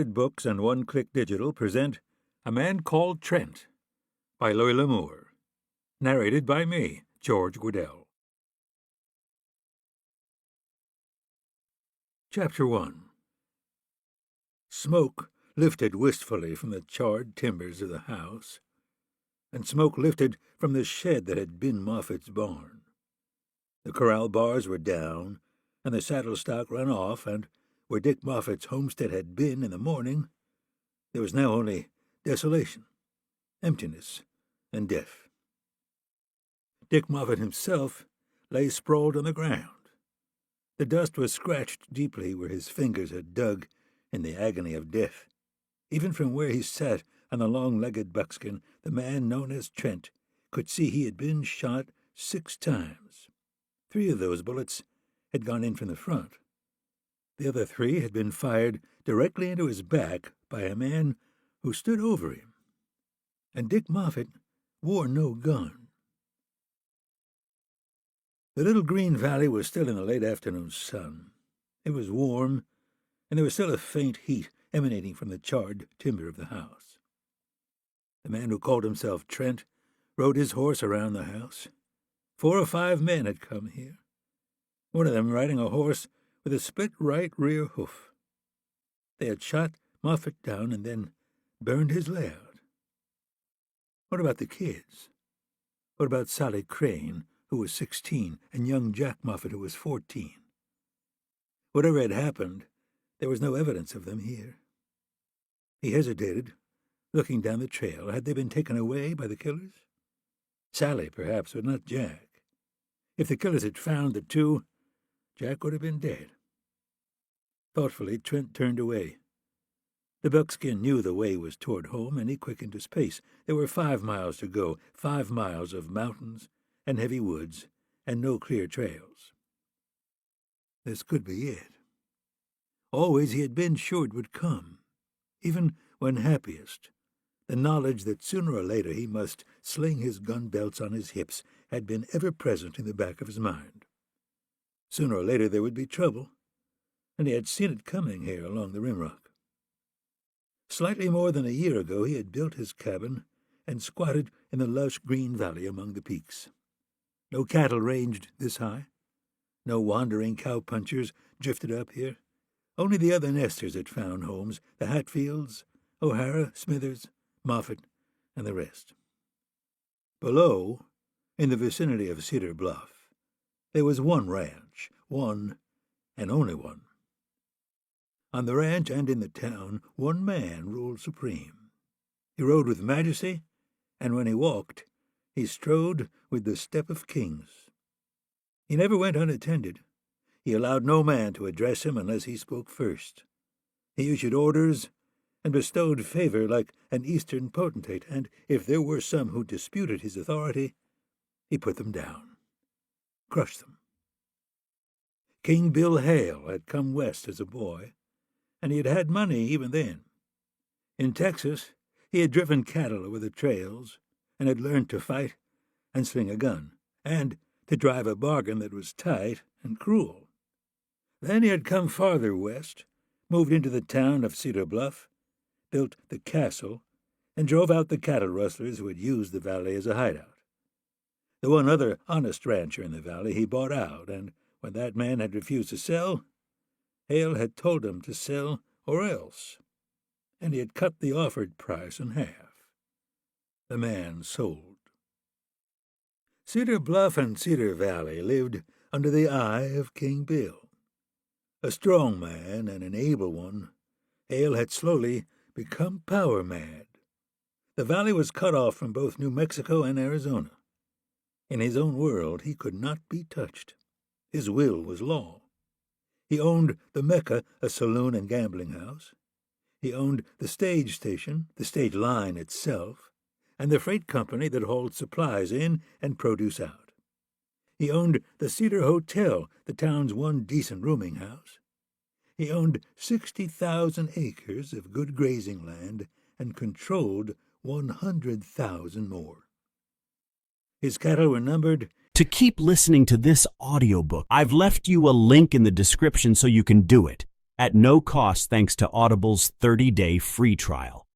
Books and One Click Digital present A Man Called Trent by Loyola Moore. Narrated by me, George Goodell. Chapter 1. Smoke lifted wistfully from the charred timbers of the house, and smoke lifted from the shed that had been Moffat's barn. The corral bars were down, and the saddle stock run off, and where Dick Moffat's homestead had been in the morning, there was now only desolation, emptiness, and death. Dick Moffat himself lay sprawled on the ground. The dust was scratched deeply where his fingers had dug in the agony of death. Even from where he sat on the long-legged buckskin, the man known as Trent could see he had been shot 6 times. 3 of those bullets had gone in from the front. The other 3 had been fired directly into his back by a man who stood over him. And Dick Moffat wore no gun. The little green valley was still in the late afternoon sun. It was warm, and there was still a faint heat emanating from the charred timber of the house. The man who called himself Trent rode his horse around the house. 4 or 5 men had come here, one of them riding a horse with a split right rear hoof. They had shot Moffat down and then burned his layout. What about the kids? What about Sally Crane, who was 16, and young Jack Moffat, who was 14? Whatever had happened, there was no evidence of them here. He hesitated, looking down the trail. Had they been taken away by the killers? Sally, perhaps, but not Jack. If the killers had found the 2, Jack would have been dead. Thoughtfully, Trent turned away. The buckskin knew the way was toward home, and he quickened his pace. There were 5 miles to go, 5 miles of mountains and heavy woods, and no clear trails. This could be it. Always he had been sure it would come, even when happiest. The knowledge that sooner or later he must sling his gun belts on his hips had been ever present in the back of his mind. Sooner or later there would be trouble, and he had seen it coming here along the rimrock. Slightly more than a year ago he had built his cabin and squatted in the lush green valley among the peaks. No cattle ranged this high. No wandering cowpunchers drifted up here. Only the other nesters had found homes, the Hatfields, O'Hara, Smithers, Moffat, and the rest. Below, in the vicinity of Cedar Bluff, there was one ranch, one and only one. On the ranch and in the town, one man ruled supreme. He rode with majesty, and when he walked, he strode with the step of kings. He never went unattended. He allowed no man to address him unless he spoke first. He issued orders and bestowed favor like an Eastern potentate, and if there were some who disputed his authority, he put them down, crushed them. King Bill Hale had come west as a boy, and he had had money even then. In Texas, he had driven cattle over the trails, and had learned to fight and sling a gun, and to drive a bargain that was tight and cruel. Then he had come farther west, moved into the town of Cedar Bluff, built the castle, and drove out the cattle rustlers who had used the valley as a hideout. The one other honest rancher in the valley he bought out, and when that man had refused to sell, Hale had told him to sell or else, and he had cut the offered price in half. The man sold. Cedar Bluff and Cedar Valley lived under the eye of King Bill. A strong man and an able one, Hale had slowly become power-mad. The valley was cut off from both New Mexico and Arizona. In his own world he could not be touched. His will was law. He owned the Mecca, a saloon and gambling house. He owned the stage station, the stage line itself, and the freight company that hauled supplies in and produce out. He owned the Cedar Hotel, the town's one decent rooming house. He owned 60,000 acres of good grazing land and controlled 100,000 more. His cattle were numbered. To keep listening to this audiobook, I've left you a link in the description so you can do it. at no cost thanks to Audible's 30-day free trial.